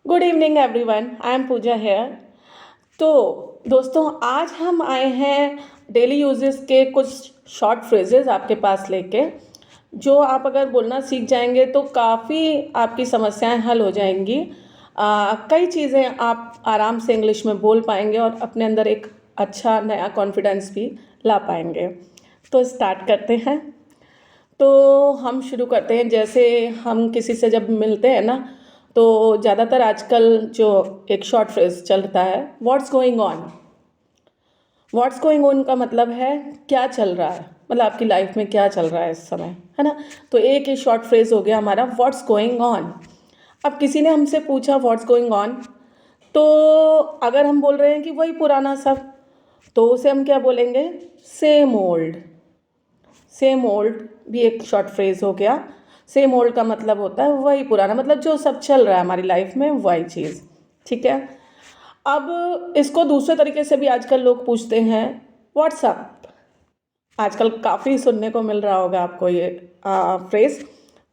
Good evening everyone, I am Pooja here. तो दोस्तों, आज हम आए हैं डेली यूजेस के कुछ शॉर्ट फ्रेजेस आपके पास लेके, जो आप अगर बोलना सीख जाएंगे तो काफ़ी आपकी समस्याएं हल हो जाएंगी। कई चीज़ें आप आराम से इंग्लिश में बोल पाएंगे और अपने अंदर एक अच्छा नया कॉन्फिडेंस भी ला पाएंगे। तो स्टार्ट करते हैं। तो हम शुरू करते हैं। जैसे हम किसी से जब मिलते हैं ना, तो ज़्यादातर आजकल जो एक शॉर्ट फ्रेज चलता है, what's going on. What's going on का मतलब है क्या चल रहा है, मतलब आपकी लाइफ में क्या चल रहा है इस समय, है ना। तो एक ही शॉर्ट फ्रेज हो गया हमारा व्हाट्स गोइंग ऑन। अब किसी ने हमसे पूछा व्हाट्स गोइंग ऑन, तो अगर हम बोल रहे हैं कि वही पुराना सब, तो उसे हम क्या बोलेंगे? Same old. सेम ओल्ड भी एक शॉर्ट फ्रेज हो गया। सेम ओल्ड का मतलब होता है वही पुराना, मतलब जो सब चल रहा है हमारी लाइफ में वही चीज़। ठीक है। अब इसको दूसरे तरीके से भी आजकल लोग पूछते हैं, व्हाट्सअप। आजकल काफ़ी सुनने को मिल रहा होगा आपको ये फ्रेज।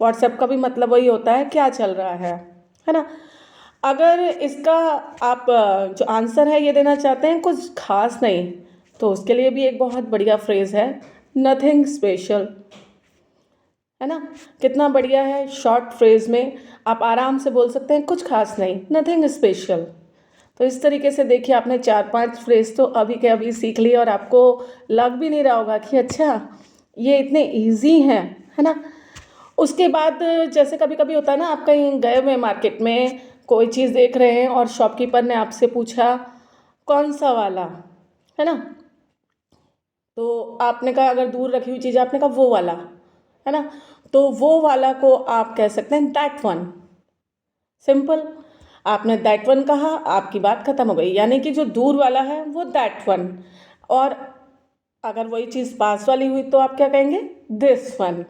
व्हाट्सएप का भी मतलब वही होता है क्या चल रहा है ना। अगर इसका आप जो आंसर है ये देना चाहते हैं कुछ खास नहीं, तो उसके लिए भी एक बहुत बढ़िया फ्रेज है, नथिंग स्पेशल। है ना। कितना बढ़िया है, शॉर्ट फ्रेज में आप आराम से बोल सकते हैं कुछ खास नहीं, नथिंग स्पेशल। तो इस तरीके से देखिए, आपने 4-5 फ्रेज तो अभी के अभी सीख लिए और आपको लग भी नहीं रहा होगा कि अच्छा ये इतने इजी हैं, है ना। उसके बाद जैसे कभी कभी होता है ना, आप कहीं गए हुए मार्केट में कोई चीज़ देख रहे हैं और शॉपकीपर ने आपसे पूछा कौन सा वाला, है ना। तो आपने कहा, अगर दूर रखी हुई चीज़ आपने कहा वो वाला, है ना। तो वो वाला को आप कह सकते हैं दैट वन। सिंपल। आपने दैट वन कहा, आपकी बात खत्म हो गई, यानी कि जो दूर वाला है वो दैट वन। और अगर वही चीज़ पास वाली हुई तो आप क्या कहेंगे? दिस वन,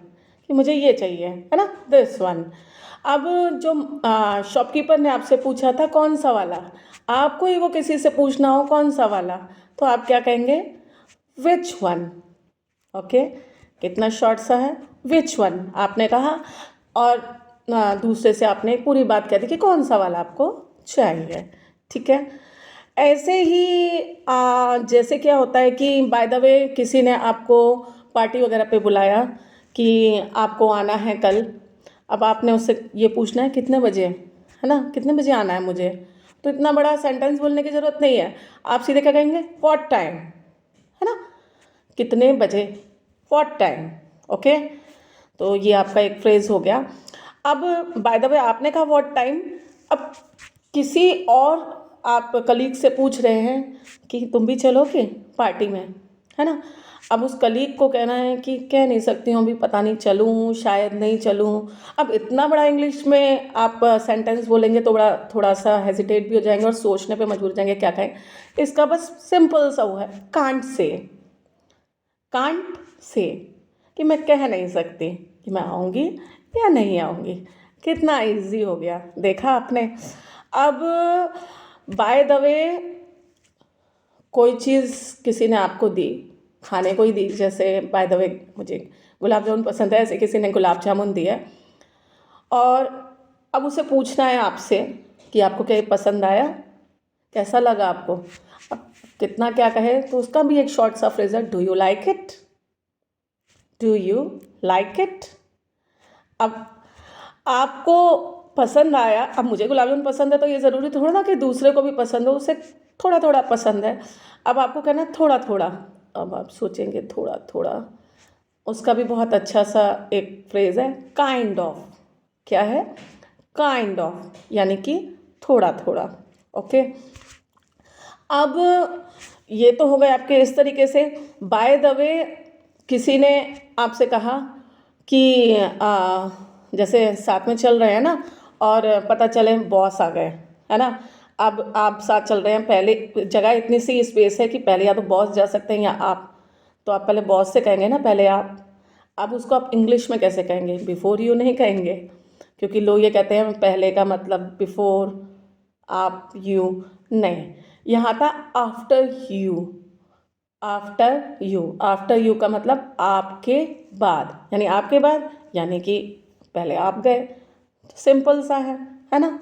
कि मुझे ये चाहिए, है ना, दिस वन। अब जो शॉपकीपर ने आपसे पूछा था कौन सा वाला, आपको ही वो किसी से पूछना हो कौन सा वाला, तो आप क्या कहेंगे? Which one. ओके। कितना शॉर्ट सा है, विच वन आपने कहा, और दूसरे से आपने पूरी बात कह दी कि कौन सा वाला आपको चाहिए। ठीक है। ऐसे ही जैसे क्या होता है कि बाय द वे किसी ने आपको पार्टी वगैरह पे बुलाया कि आपको आना है कल। अब आपने उससे ये पूछना है कितने बजे, है ना, कितने बजे आना है मुझे। तो इतना बड़ा सेंटेंस बोलने की ज़रूरत नहीं है, आप सीधे क्या कहेंगे? व्हाट टाइम, है ना, कितने बजे, व्हाट टाइम। ओके। तो ये आपका एक फ्रेज हो गया। अब बाय द वे आपने कहा व्हाट टाइम, अब किसी और आप कलीग से पूछ रहे हैं कि तुम भी चलोगे पार्टी में, है ना। अब उस कलीग को कहना है कि कह नहीं सकती हूँ अभी, पता नहीं चलूँ शायद नहीं चलूँ। अब इतना बड़ा इंग्लिश में आप सेंटेंस बोलेंगे तो बड़ा थोड़ा सा हेजिटेट भी हो जाएंगे और सोचने पे मजबूर हो जाएंगे क्या कहें। इसका बस सिंपल सा वो है, कांट से। कांट से, कि मैं कह नहीं सकती कि मैं आऊँगी या नहीं आऊँगी। कितना इजी हो गया, देखा आपने। अब बाय द वे कोई चीज़ किसी ने आपको दी, खाने को ही दी, जैसे बाय द वे मुझे गुलाब जामुन पसंद है, ऐसे किसी ने गुलाब जामुन दिया और अब उसे पूछना है आपसे कि आपको क्या ये पसंद आया, कैसा लगा आपको। अब कितना क्या कहे, तो उसका भी एक शॉर्ट सा फ्रेज है, do you like it. Do you like it. अब आपको पसंद आया, अब मुझे गुलाब जामुन पसंद है तो ये ज़रूरी थोड़ा ना कि दूसरे को भी पसंद हो, उसे थोड़ा थोड़ा पसंद है। अब आपको कहना है थोड़ा थोड़ा। अब आप सोचेंगे थोड़ा थोड़ा, उसका भी बहुत अच्छा सा एक फ्रेज है, काइंड ऑफ। क्या है? काइंड ऑफ, यानी कि थोड़ा थोड़ा। ओके। अब ये तो हो गए आपके इस तरीके से। बाय द वे किसी ने आपसे कहा कि जैसे साथ में चल रहे हैं ना, और पता चले बॉस आ गए, है ना। अब आप साथ चल रहे हैं, पहले जगह इतनी सी स्पेस है कि पहले या तो बॉस जा सकते हैं या आप, तो आप पहले बॉस से कहेंगे ना, पहले आप। अब उसको आप इंग्लिश में कैसे कहेंगे? बिफोर यू नहीं कहेंगे, क्योंकि लोग ये कहते हैं पहले का मतलब बिफोर, आप यू नहीं, यहाँ था after you. After you, after you का मतलब आपके बाद, यानी आपके बाद, यानी कि पहले आप गए। सिंपल सा है ना।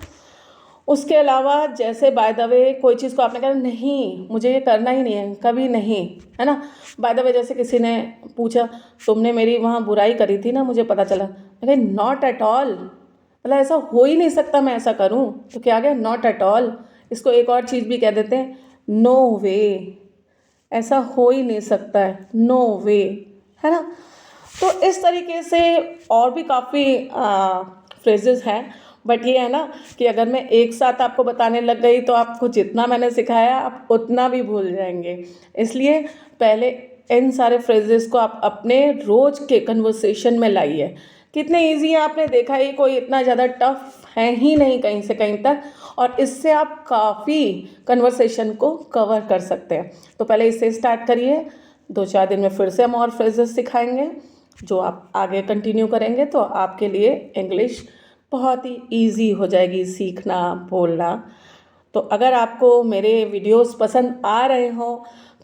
उसके अलावा जैसे बाय द वे कोई चीज़ को आपने कहा नहीं मुझे ये करना ही नहीं है, कभी नहीं, है ना। बाय द वे जैसे किसी ने पूछा तुमने मेरी वहाँ बुराई करी थी ना, मुझे पता चला, मैं कही नॉट एट ऑल, मतलब ऐसा हो ही नहीं सकता मैं ऐसा करूँ, तो क्या आ गया, नॉट एट ऑल। इसको एक और चीज़ भी कह देते हैं, नो वे, ऐसा हो ही नहीं सकता है, नो वे, है ना। तो इस तरीके से और भी काफ़ी फ्रेजेस हैं, बट ये है ना कि अगर मैं एक साथ आपको बताने लग गई तो आपको जितना मैंने सिखाया आप उतना भी भूल जाएंगे। इसलिए पहले इन सारे फ्रेजेस को आप अपने रोज़ के कन्वर्सेशन में लाइए। कितने इजी है, आपने देखा ही, कोई इतना ज़्यादा टफ है ही नहीं कहीं से कहीं तक, और इससे आप काफ़ी कन्वर्सेशन को कवर कर सकते हैं। तो पहले इससे स्टार्ट करिए, 2-4 दिन में फिर से हम और फ्रेजेस सिखाएंगे, जो आप आगे कंटिन्यू करेंगे तो आपके लिए इंग्लिश बहुत ही इजी हो जाएगी सीखना, बोलना। तो अगर आपको मेरे वीडियोस पसंद आ रहे हों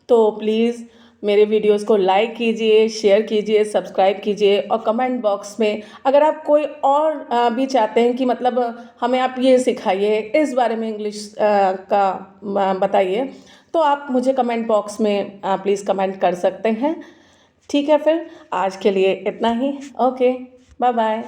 तो प्लीज़ मेरे वीडियोस को लाइक कीजिए, शेयर कीजिए, सब्सक्राइब कीजिए, और कमेंट बॉक्स में अगर आप कोई और भी चाहते हैं कि मतलब हमें आप ये सिखाइए, इस बारे में इंग्लिश का बताइए, तो आप मुझे कमेंट बॉक्स में प्लीज़ कमेंट कर सकते हैं। ठीक है, फिर आज के लिए इतना ही। Okay, bye bye.